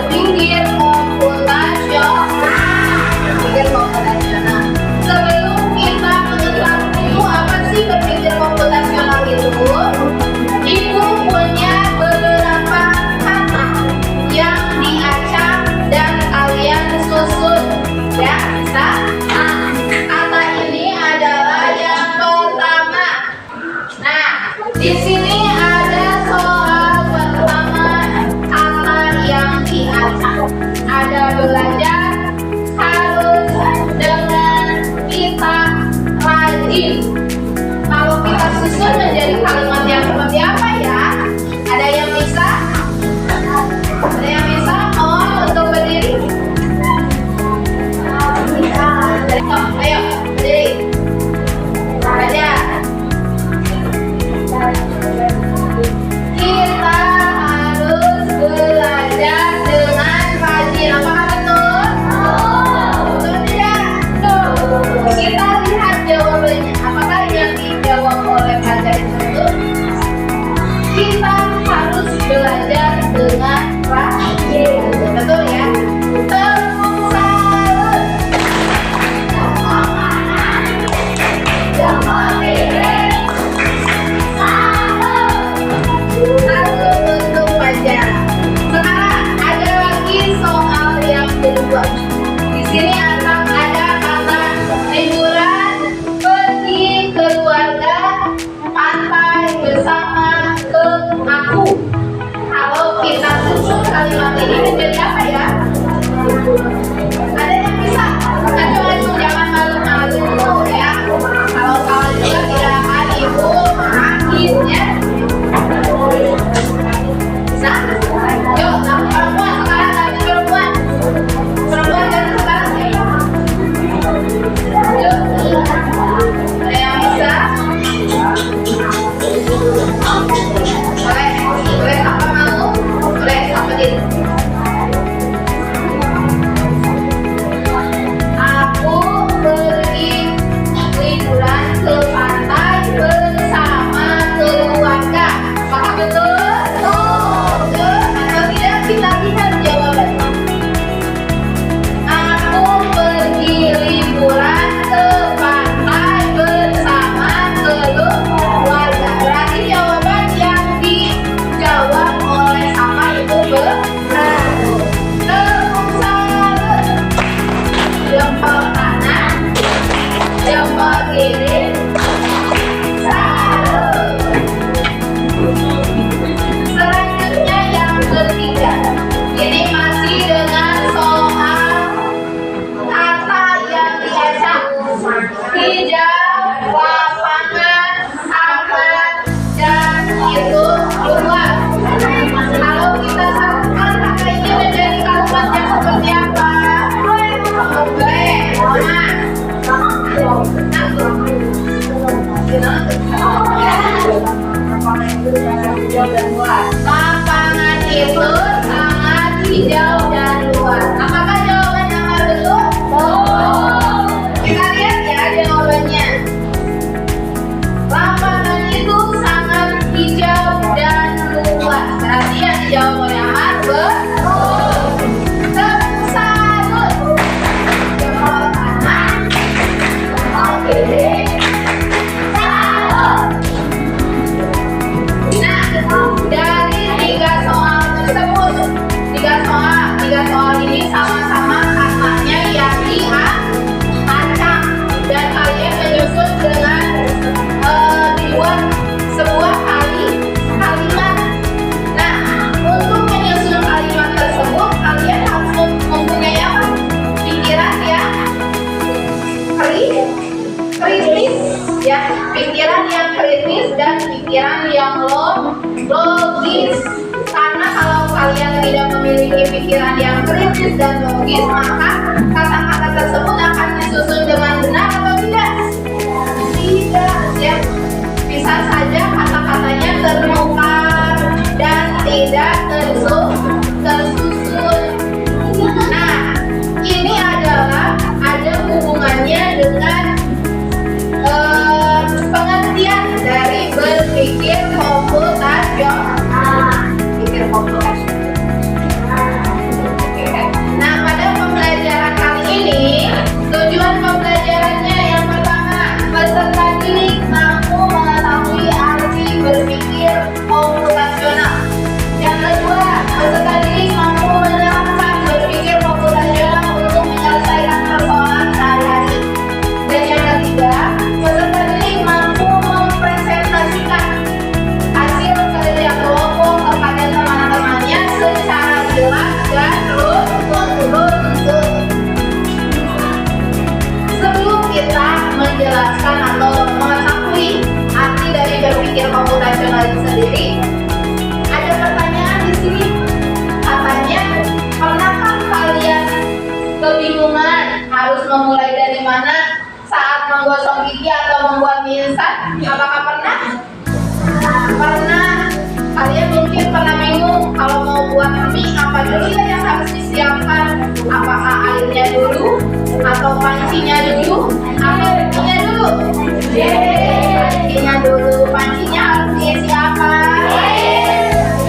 berpikir komputasional. Sebelum kita mengetahui apa sih berpikir komputasional itu punya beberapa kata yang diacak dan kalian susun ya. Bisa? Kata ini adalah yang pertama. Nah, di sini ada soal pertama, kata yang diacak. Ada belajar, harus, dengan, kita, rajin. Kalau kita susun menjadi kalimat yang seperti apa ya? Ada yang bisa? Ada yang bisa? Oh, untuk berdiri? Ayo, berdiri. Belajar. Kita harus belajar dengan rajin. Apakah betul? Betul tidak? Kita lihat jawabannya. Apakah yang dijawab oleh pelajar itu betul? Kita harus belajar dengan rajin. Betul ya? Tepuk salut. Satu untuk pelajar. Sekarang ada lagi soal yang kedua. Di sini akan ada kata liburan, pergi keluarga, pantai bersama ke aku. Kalau kita susun kalimat ini menjadi apa ya? Ada yang bisa? Ayo jangan malu-malu ya. Kalau kalian juga tidak akan ibu marahin ya. Bisa? Yuk, perempuan sekarang ganti perempuan. Perempuan ganti sekarang. Yuk. Ada yang bisa? Boleh, boleh apa mau? Boleh, apa gitu? Aku pergi liburan ke pantai bersama keluarga. Apakah betul? Betul. Kalau tidak kita lihat jawabannya. Aku pergi liburan ke pantai bersama keluarga. Berarti jawaban yang dijawab oleh sama itu benar. Tepuk salut. Jempol kanan, jempol kiri. Salut. Selanjutnya yang ketiga. Ini masih dengan soal kata yang diacak. Hijau, lapangan, taman, dan itu luas. Kalau kita satukan kata ini menjadi kalimat yang seperti apa? Boleh, lapangan itu sangat hijau dan luas. Apakah jawabannya betul? Kita lihat ya jawabannya. Lapangan itu sangat hijau dan luas. Berarti yang dijawab oleh Ahmad betul. Tepuk salut. Jempol kanan, jempol kiri. Salut. Nah, dari tiga soal tersebut, tiga soal ini sama-sama katanya yang diacak dan kalian menyusun dengan dibuat sebuah kalimat. Nah, untuk menyusun kalimat tersebut kalian harus mempunyai apa? Pikiran yang kritis ya, pikiran yang kritis dan pikiran yang logis. Karena kalau kalian tidak memiliki pikiran yang kritis dan logis, maka kata-kata tersebut akan disusun dengan benar atau tidak? Tidak ya. Bisa saja kata-katanya tertukar dan tidak tersusun. Nah, ini adalah ada hubungannya dengan pengertian dari berpikir komputasional. menggosok gigi atau membuat mie instan? Apakah pernah? Pernah. Kalian mungkin pernah bingung kalau mau buat mie apa dulu ya yang harus disiapkan? Apakah airnya dulu atau pancinya dulu? Pancinya dulu. Pancinya dulu. Pancinya harus diisi apa?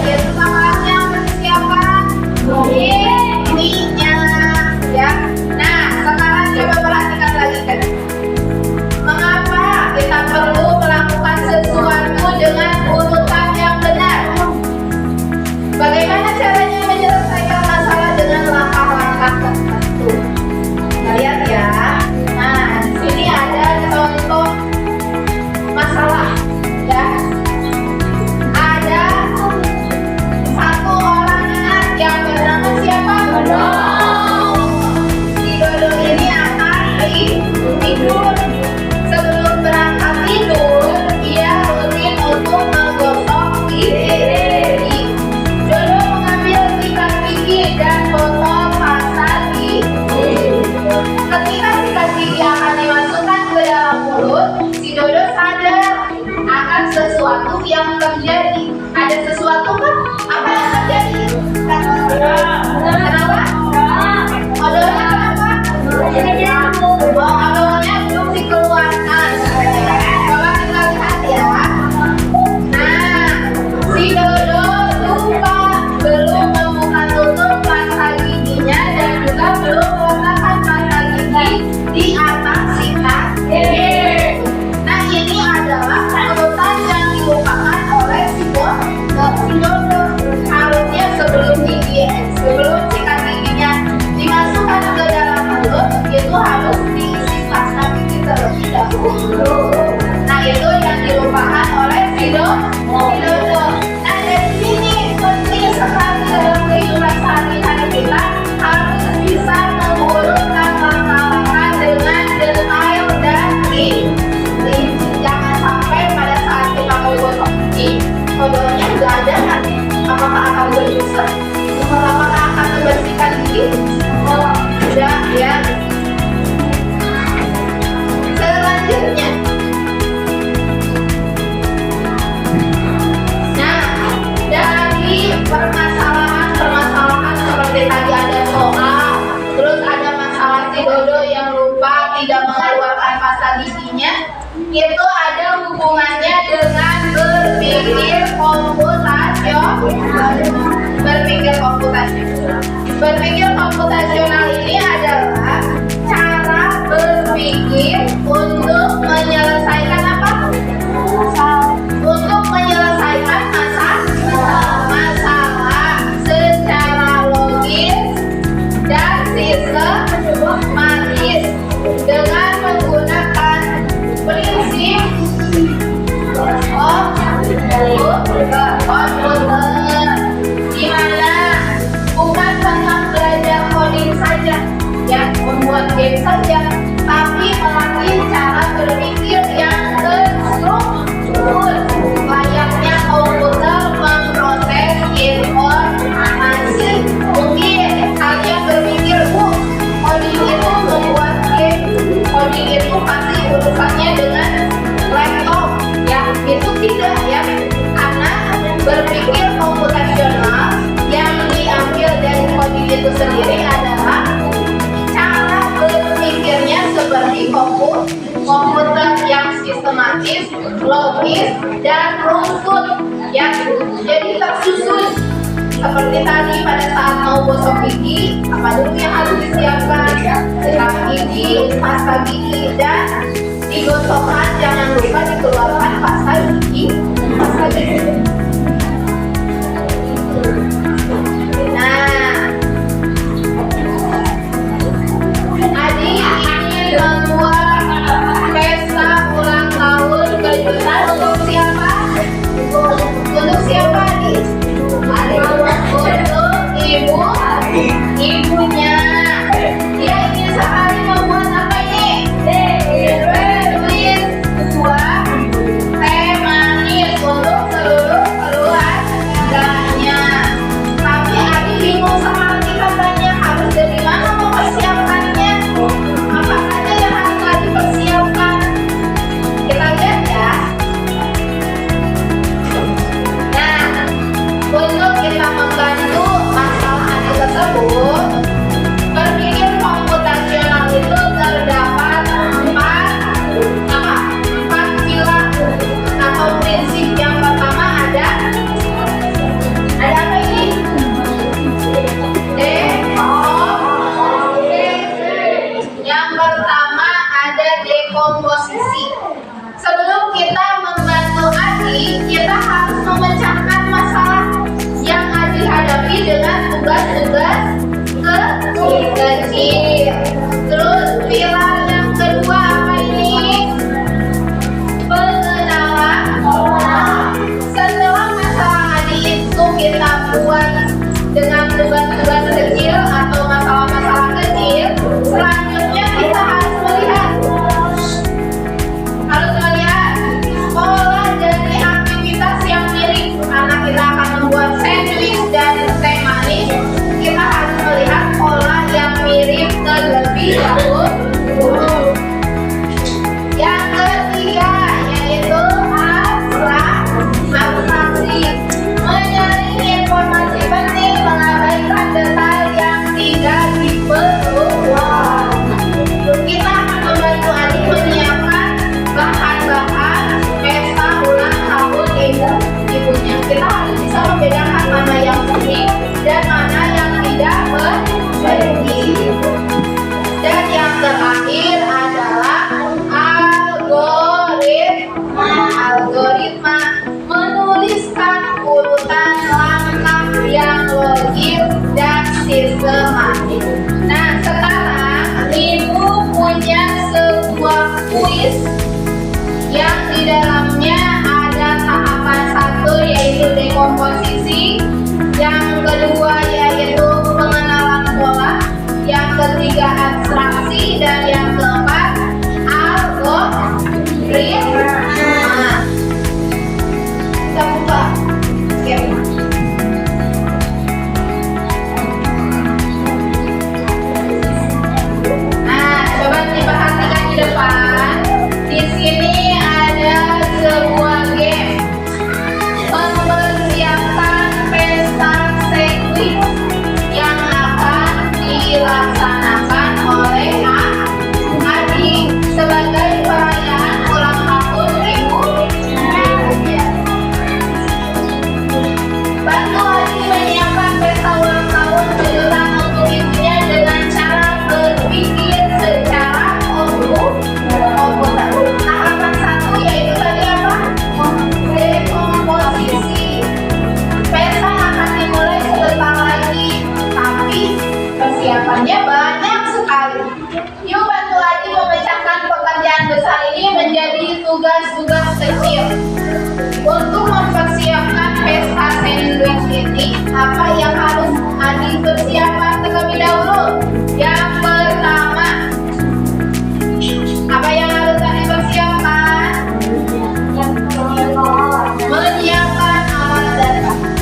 Itu alatnya harus disiapkan. Mie-nya, ya. Nah, sekarang coba perhatikan lagi kan. Mengapa kita perlu melakukan sesuatu dengan urutan yang benar? Bagaimana caranya menyelesaikan masalah dengan langkah-langkah tertentu? Kita lihat ya. Nah, di sini ada contoh masalah, ya. Ada satu orang anak yang bernama siapa? Dodo. Si Dodo ini akan tidur. Sebelum berangkat tidur, ia rutin untuk menggosok gigi. Dodo mengambil sikat gigi dan botol pasta gigi. Ketika sikat gigi akan dimasukkan ke dalam mulut, si Dodo sadar akan sesuatu yang terjadi. Ada sesuatu kan? Apa yang terjadi? Kenapa? Odolnya kenapa? Odolnya belum dikeluarkan. Coba kita lihat ya. Nah, si Dodo lupa belum membuka tutup pasta giginya dan juga belum meletakkan pasta gigi di atas sikat gigi. Nah, ini adalah urutan yang dilupakan oleh si Dodo. Harusnya sebelum sikat giginya dimasukkan ke dalam mulut, itu harus diisi pasta gigi terlebih dahulu. Nah, itu yang dilupakan oleh si Dodo. Nah, dari sini penting sekali dalam kehidupan sehari-hari kita harus bisa mengurutkan langkah-langkah dengan detail dan rinci. Jangan sampai pada saat kita mau gosok gigi, odolnya nggak ada kan? Apakah akan berdosa? Apakah akan membersihkan gigi? Oh, tidak ya. Selanjutnya, nah, dari permasalahan seperti tadi ada soal, terus ada masalah si Dodo yang lupa tidak mengeluarkan pasta giginya, itu ada hubungannya dengan berpikir komputasional. Berpikir komputasional ini adalah cara berpikir untuk menyelesaikan apa? Untuk menyelesaikan masalah secara logis dan sistematis dengan menggunakan prinsip komputer, di mana bukan tentang belajar coding saja, ya, membuat game saja, tapi melatih cara berpikir yang terstruktur, layaknya komputer memproses informasi. Mungkin kalian berpikir, coding itu membuat game, coding itu pasti urusannya dengan laptop, ya, itu tidak ya, karena berpikir komputasional yang diambil dari coding itu sendiri adalah cara berpikirnya seperti komputer yang sistematis, logis, dan runtut, ya, jadi tersusun. Seperti tadi pada saat mau gosok gigi, apa dulu yang harus disiapkan? Sikat gigi, pasta gigi, dan digosokkan, jangan lupa dikeluarkan pasta gigi. Nah, adik ini membuat pesta ulang tahun kejutan untuk siapa? Untuk siapa adik? Untuk ibunya. Dia ingin sekali membuat apa ini? Tulis buah teh manis untuk seluruh keluarganya. komposisi, dan yang keempat algoritma. Kita buka. Oke. Nah, coba diperhatikan di depan. Di sini ada sebuah game mempersiapkan pesta sandwich yang akan dilaksanakan oleh Adi sebagai perayaan ulang tahun ibu. Bantu Adi menyiapkan pesta ulang tahun kejutan untuk ibunya dengan cara berpikir secara komputer. Tahapan satu yaitu tadi apa? Dekomposisi. Pesta akan dimulai sebentar lagi, tapi persiapannya banyak sekali. Yuk bantu Adi memecahkan pekerjaan besar ini menjadi tugas-tugas kecil. Untuk mempersiapkan pesta sandwich ini, apa yang harus Adi persiapkan terlebih dahulu? Yang pertama, apa yang harus Adi persiapkan? Menyiapkan alat dan bahan.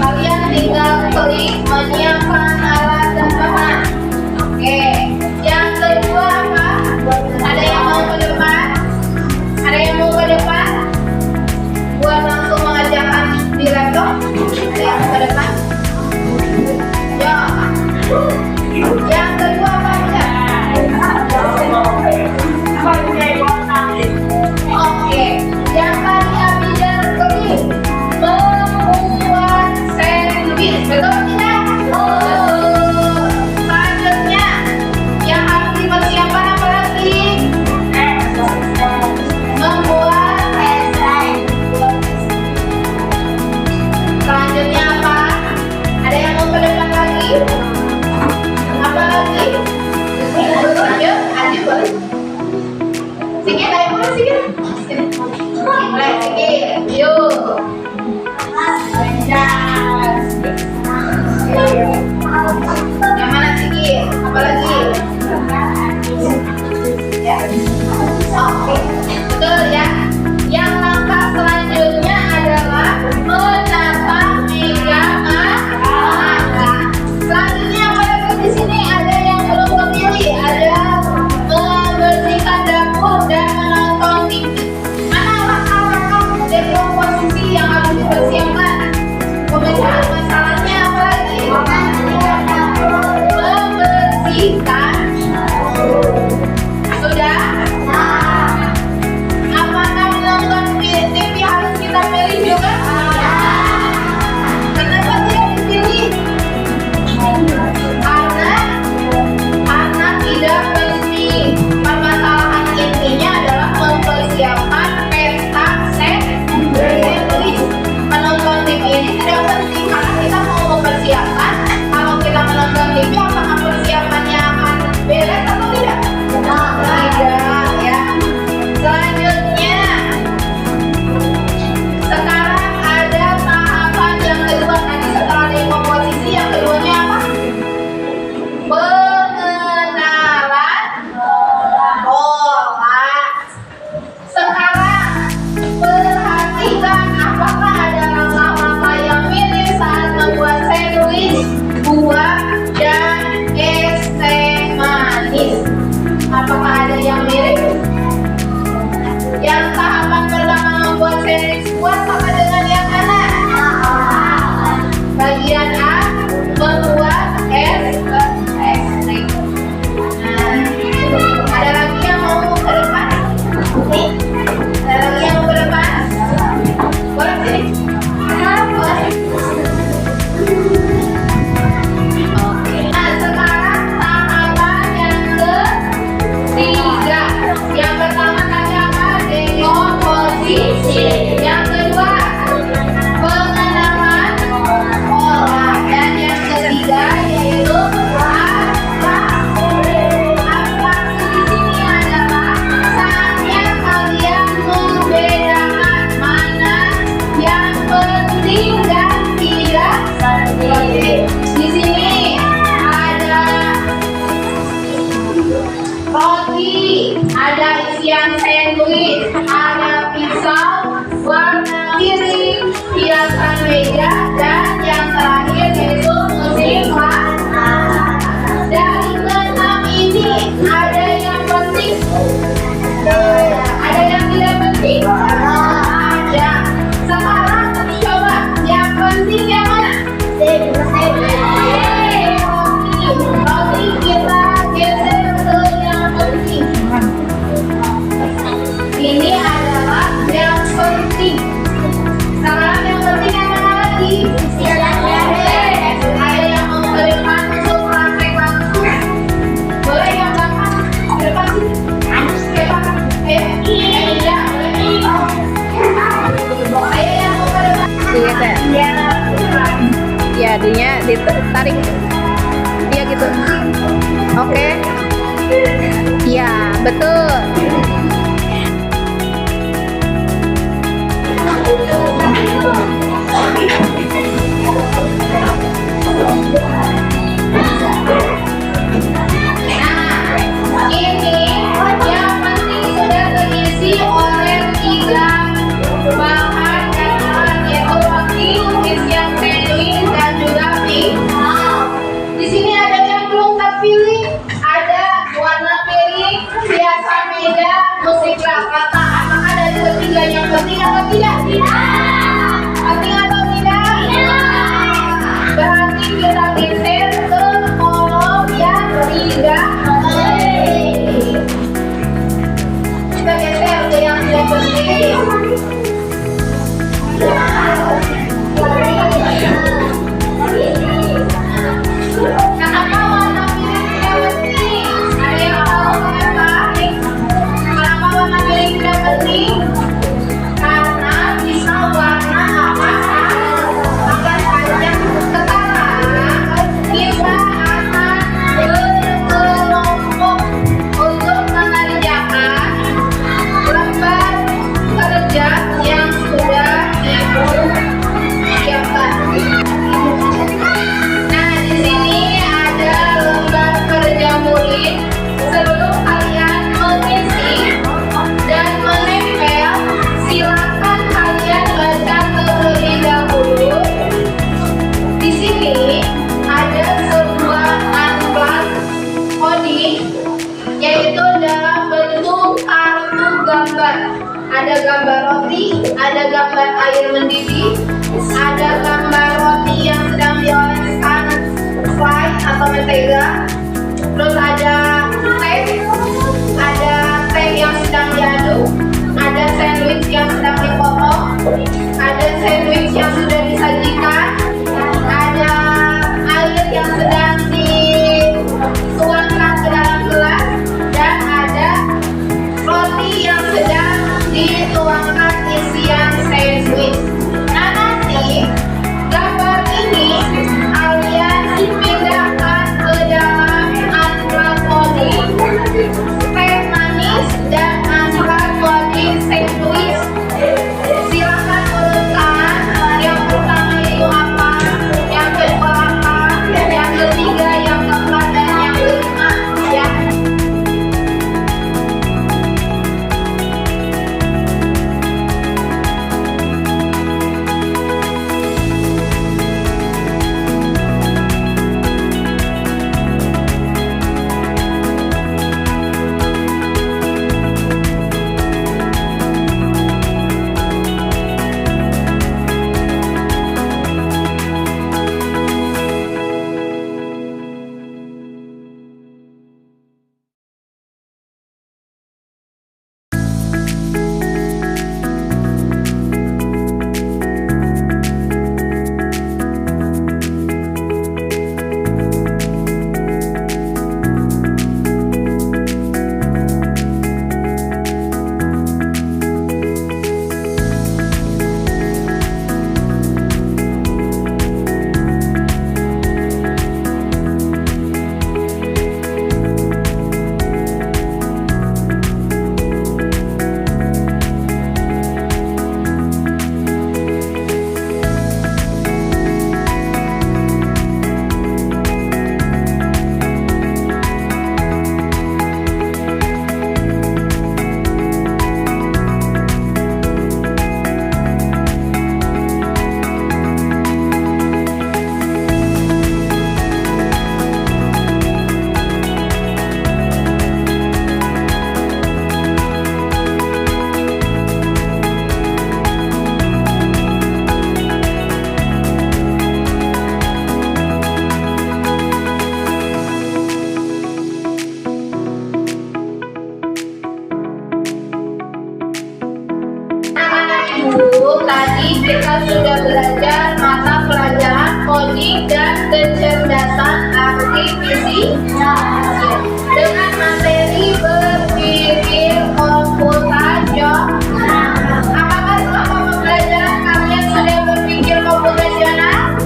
Kalian tinggal klik menyiapkan alat dan bahan. Oke. Yang kedua apa? Ada yang mau ke depan? Ada yang mau ke depan? Buat langsung mengerjakan di laptop. Ada yang mau ke depan? Ya. Yang kedua apa aja? Oke. Yang tadi Abidar klik membuat sandwich. Betul tidak? Selanjutnya yang harus dipersiapkan apa lagi? Membuat selanjutnya apa? Ada yang mau ke depan lagi? Apa lagi? Ayo, Adi boleh. Sikit, ayo mulai sikit. Mulai sikit. Yuk. Yang mana sikit? Apa lagi? Ya. Oke. Betul ya. Yang langkah selanjutnya adalah menata meja makan. Selanjutnya apa lagi di sini? Ada yang belum kepilih. Ada membersihkan dapur dan menonton TV. Mana langkah-langkah dekomposisi yang harus dipersiapkan? Pemecahan masalahnya apa lagi? Membersihkan. Sudah? Apa lagi ada isian sandwich, ada pisau, warna piring, hiasan meja, dan yang terakhir yaitu musik panas. Dari keenam ini ada yang penting, ada yang tidak penting. Ada. Sekarang coba yang penting yang mana? Oke, kita geser ke yang penting. Ini adalah yang penting. Sekarang yang penting yang mana lagi? Ada yang mau ke depan untuk praktek langsung. Boleh yang belakang? Ke depan sih. Ke belakang. Iya. Ayo yang mau ke depan. Digeser. Ya, adanya ditarik. Iya gitu. Oke. Iya, betul. Nah, ini yang penting sudah terisi oleh 3 bahan dasar, yaitu roti, isian sandwich, dan juga pisau. Di sini ada yang belum terpilih, ada warna piring, hiasan meja, musik kata. Apakah dari ketiga yang penting atau tidak? Penting atau tidak? Berarti kita geser ke kolom yang 3. Kita geser ke yang tidak penting. Kenapa warna piring tidak penting? Ada yang tahu kenapa? Kenapa warna piring tidak penting? Karena bisa warna apa saja. Sekarang kita akan berkelompok untuk mengerjakan lembar kerja yang sudah ibu siapkan. Nah, di sini ada lembar kerja murid. Sebelum kalian mengisi dan menempel, silakan kalian baca terlebih dahulu. Di sini ada sebuah amplas coding, yaitu dalam bentuk kartu gambar. Ada gambar roti, ada gambar air mendidih, ada gambar roti yang sedang dioleskan slide atau mentega, terus ada teh yang sedang diaduk, ada sandwich yang sedang dipotong, ada sandwich yang sudah disajikan, ada air yang sedang dituangkan ke dalam gelas, dan ada roti yang sedang dituangkan isian sandwich. Nah, nanti gambar ini kalian pindahkan ke dalam dan kecerdasan artifisial dengan materi berpikir komputasional. Apakah selama pembelajaran kalian sudah berpikir komputasional?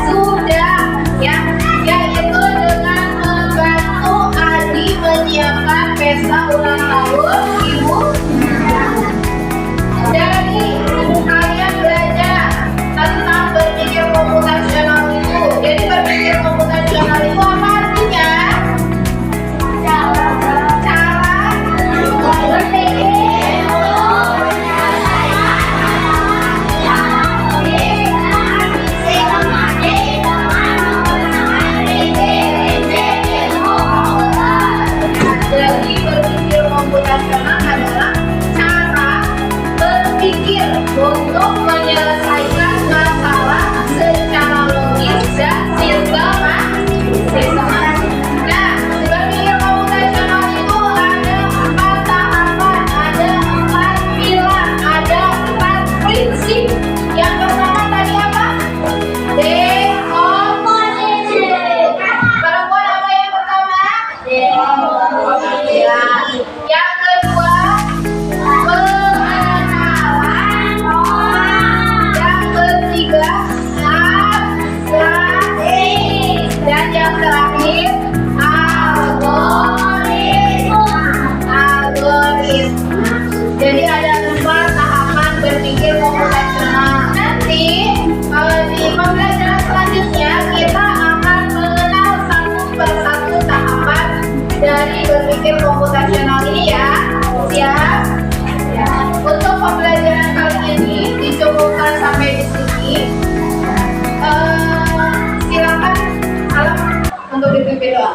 Sudah, ya, yaitu dengan membantu Adi menyiapkan pesta ulang tahun ibu. Jadi kalian belajar tentang berpikir komputasional itu. Jadi berpikir komputasional itu apa artinya? Cara berpikir. Jadi berpikir komputasional adalah cara berpikir untuk menyelesaikan masalah secara logis dan sistematis. Nah, berpikir komputasional itu ada 4 tahapan, ada 4 pilar, ada 4 prinsip. Yang pertama tadi apa? Dekomposisi. Perempuan apa yang pertama? Dekomposisi. Yang kedua, pengenalan. Yang ketiga, abstraksi. Dan yang terakhir, algoritma. Jadi ada 4 tahapan berpikir komputasional. Nanti di pembelajaran selanjutnya kita akan mengenal satu persatu tahapan dari berpikir komputasional ini ya. Siap? Untuk pembelajaran kali ini dicukupkan sampai di sini. Silakan salam untuk dipimpin doa.